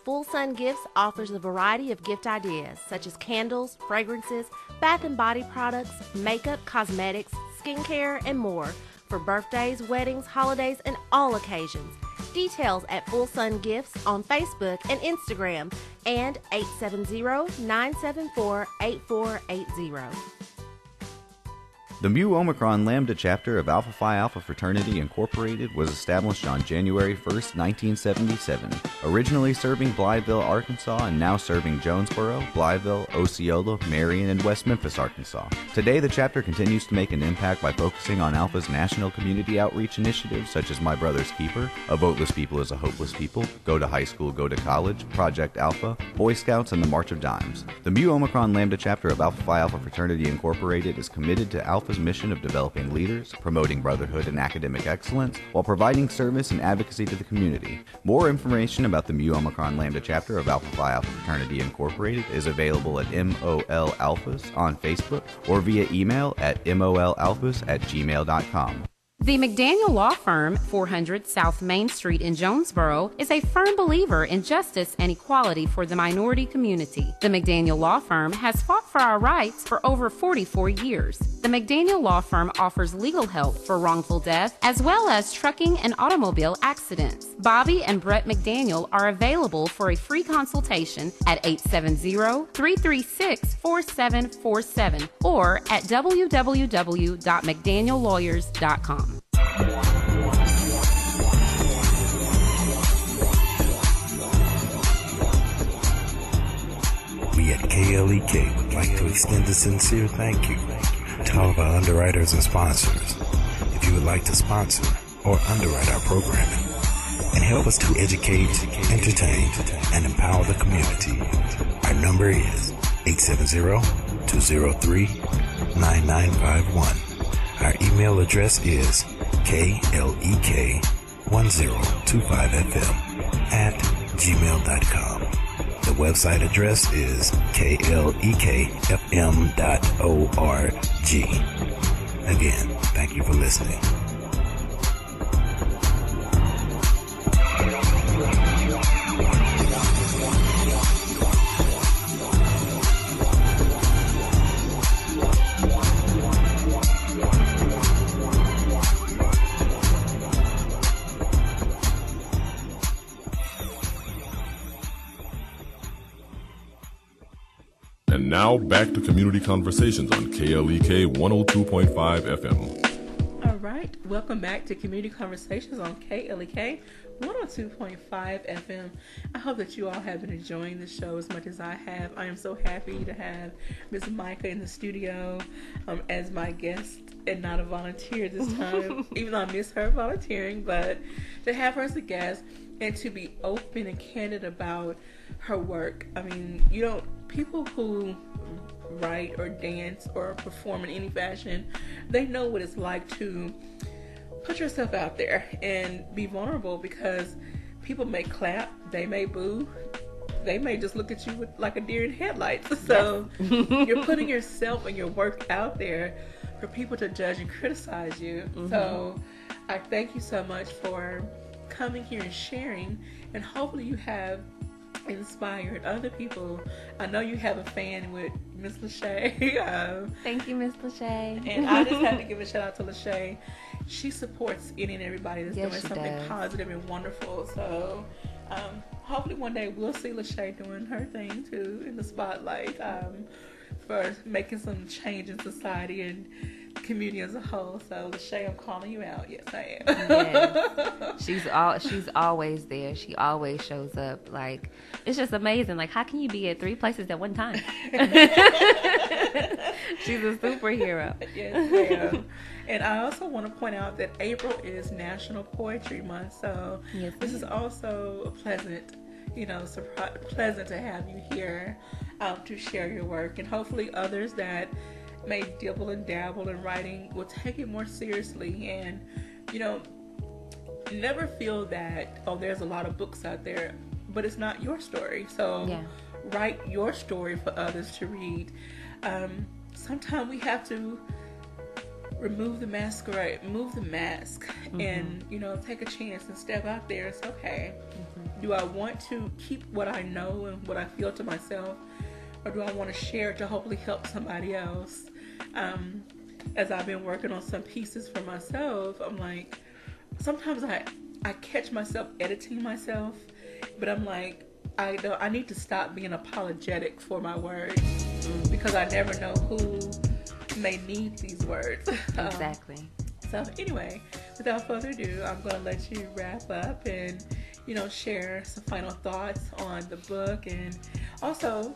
Full Sun Gifts offers a variety of gift ideas such as candles, fragrances, bath and body products, makeup, cosmetics, skincare, and more for birthdays, weddings, holidays, and all occasions. Details at Full Sun Gifts on Facebook and Instagram and 870-974-8480. The Mu Omicron Lambda chapter of Alpha Phi Alpha Fraternity Incorporated was established on January 1st, 1977, originally serving Blytheville, Arkansas, and now serving Jonesboro, Blytheville, Osceola, Marion, and West Memphis, Arkansas. Today, the chapter continues to make an impact by focusing on Alpha's national community outreach initiatives such as My Brother's Keeper, A Voteless People is a Hopeless People, Go to High School, Go to College, Project Alpha, Boy Scouts, and the March of Dimes. The Mu Omicron Lambda chapter of Alpha Phi Alpha Fraternity Incorporated is committed to Alpha's mission of developing leaders, promoting brotherhood and academic excellence, while providing service and advocacy to the community. More information about the Mu Omicron Lambda chapter of Alpha Phi Alpha Fraternity Incorporated is available at MOL Alphas on Facebook or via email at molalphas@gmail.com. The McDaniel Law Firm, 400 South Main Street in Jonesboro, is a firm believer in justice and equality for the minority community. The McDaniel Law Firm has fought for our rights for over 44 years. The McDaniel Law Firm offers legal help for wrongful death as well as trucking and automobile accidents. Bobby and Brett McDaniel are available for a free consultation at 870-336-4747 or at www.mcdaniellawyers.com. We at KLEK would like to extend a sincere thank you to all of our underwriters and sponsors. If you would like to sponsor or underwrite our programming and help us to educate, entertain, and empower the community, our number is 870-203-9951. Our email address is klek1025fm@gmail.com. The website address is klekfm.org. Again, thank you for listening. And now back to Community Conversations on KLEK 102.5 FM. All right. right, welcome back to Community Conversations on KLEK 102.5 FM. I hope that you all have been enjoying the show as much as I have. I am so happy to have Ms. Mikka in the studio as my guest and not a volunteer this time, even though I miss her volunteering, but to have her as a guest and to be open and candid about her work. I mean, people who write or dance or perform in any fashion, they know what it's like to put yourself out there and be vulnerable, because people may clap, they may boo, they may just look at you with like a deer in headlights. So you're putting yourself and your work out there for people to judge and criticize you. So I thank you so much for coming here and sharing, and hopefully you have inspired other people. I know you have a fan with Miss Lachey. Thank you, Miss Lachey. And I just have to give a shout out to Lachey. She supports any and everybody that's doing something positive and wonderful. So hopefully one day we'll see Lachey doing her thing too in the spotlight for making some change in society and community as a whole. So Lachey, I'm calling you out. Yes, I am. Yes. She's always there. She always shows up. Like, it's just amazing. Like, how can you be at 3 places at one time? She's a superhero. Yes, ma'am. And I also want to point out that April is National Poetry Month. So this is also a pleasant, pleasant to have you here to share your work, and hopefully others that may dibble and dabble in writing will take it more seriously, and never feel that, oh, there's a lot of books out there, but it's not your story. So write your story for others to read. Sometimes we have to remove the masquerade, remove the mask, and take a chance and step out there and say, okay, do I want to keep what I know and what I feel to myself, or do I want to share it to hopefully help somebody else? As I've been working on some pieces for myself, I'm like, sometimes I catch myself editing myself, but I'm like, I need to stop being apologetic for my words, because I never know who may need these words. Exactly. So anyway, without further ado, I'm going to let you wrap up and share some final thoughts on the book, and also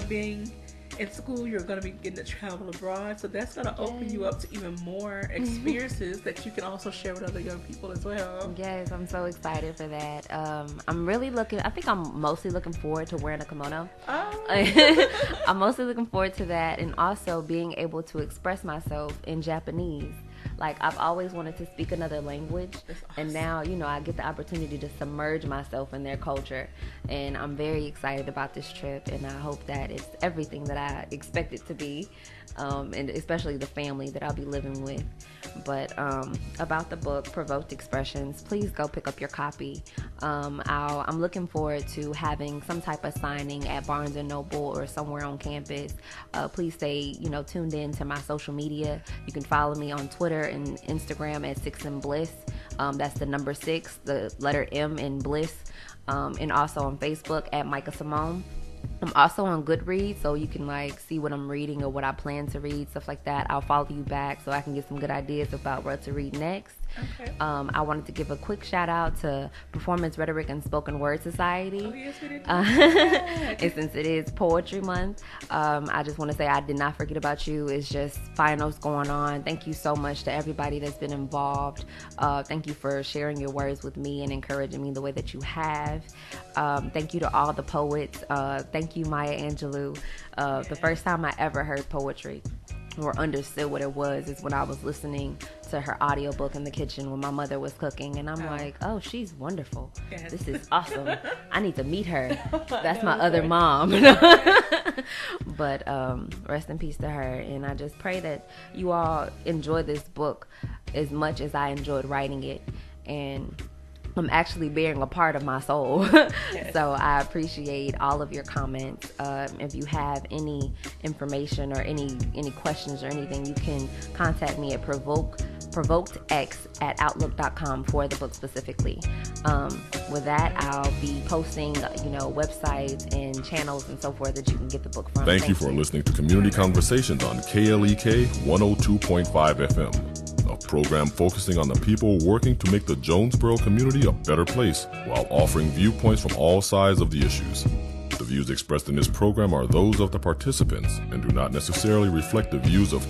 being in school, you're going to be getting to travel abroad, so that's going to open you up to even more experiences that you can also share with other young people as well. Yes, I'm so excited for that. I'm mostly looking forward to wearing a kimono. I'm mostly looking forward to that, and also being able to express myself in Japanese. Like, I've always wanted to speak another language, and now, I get the opportunity to submerge myself in their culture, and I'm very excited about this trip, and I hope that it's everything that I expect it to be, and especially the family that I'll be living with. But about the book, Provoked Expressions, please go pick up your copy. I'm looking forward to having some type of signing at Barnes & Noble or somewhere on campus. Please stay, tuned in to my social media. You can follow me on Twitter and Instagram at 6 in Bliss. That's the number 6, the letter M in Bliss. And also on Facebook at Mikka Simone. I'm also on Goodreads, so you can see what I'm reading or what I plan to read, stuff like that. I'll follow you back so I can get some good ideas about what to read next. Okay. I wanted to give a quick shout out to Performance Rhetoric and Spoken Word Society. Oh, yes, we did. And since it is Poetry Month, I just want to say I did not forget about you. It's just finals going on. Thank you so much to everybody that's been involved. Thank you for sharing your words with me and encouraging me the way that you have. Thank you to all the poets. Thank you, Maya Angelou. The first time I ever heard poetry or understood what it was is when I was listening to her audiobook in the kitchen when my mother was cooking, and I'm like, oh, she's wonderful. Yes. This is awesome. I need to meet her. That's my other mom. But rest in peace to her, and I just pray that you all enjoy this book as much as I enjoyed writing it, and I'm actually bearing a part of my soul. Yes. So I appreciate all of your comments. If you have any information or any questions or anything, you can contact me at provokedx@outlook.com for the book specifically. With that, I'll be posting, websites and channels and so forth that you can get the book from. Thank you for listening to Community Conversations on KLEK 102.5 FM, a program focusing on the people working to make the Jonesboro community a better place while offering viewpoints from all sides of the issues. The views expressed in this program are those of the participants and do not necessarily reflect the views of